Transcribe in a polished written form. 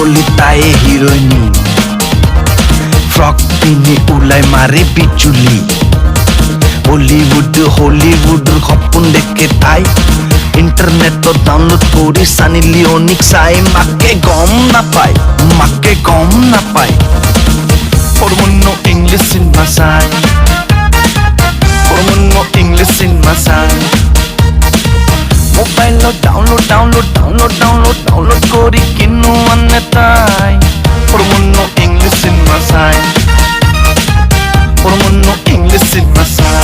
বুলি তাই হিৰোইনী ফ্ৰক পিন্ধি ওলাই মাৰে বিজুলী বলিউড হলিউডৰ সপোন দেখে তাই ইণ্টাৰনেটত ডাউনলোড কৰি সানি লিঅ'নিক চাই মাকে গম নাপায় পৰমন্ন ইংলিছ চিনেমা চাই পৰমন্ন ইংলিছ চিনেমা চাই মোবাইলত ডাউনলোড কৰি কিনো আনে তাই পৰমন্ন ইংলিছ চিনেমা চাই পৰমন্ন ইংলিছ চিনেমা চাই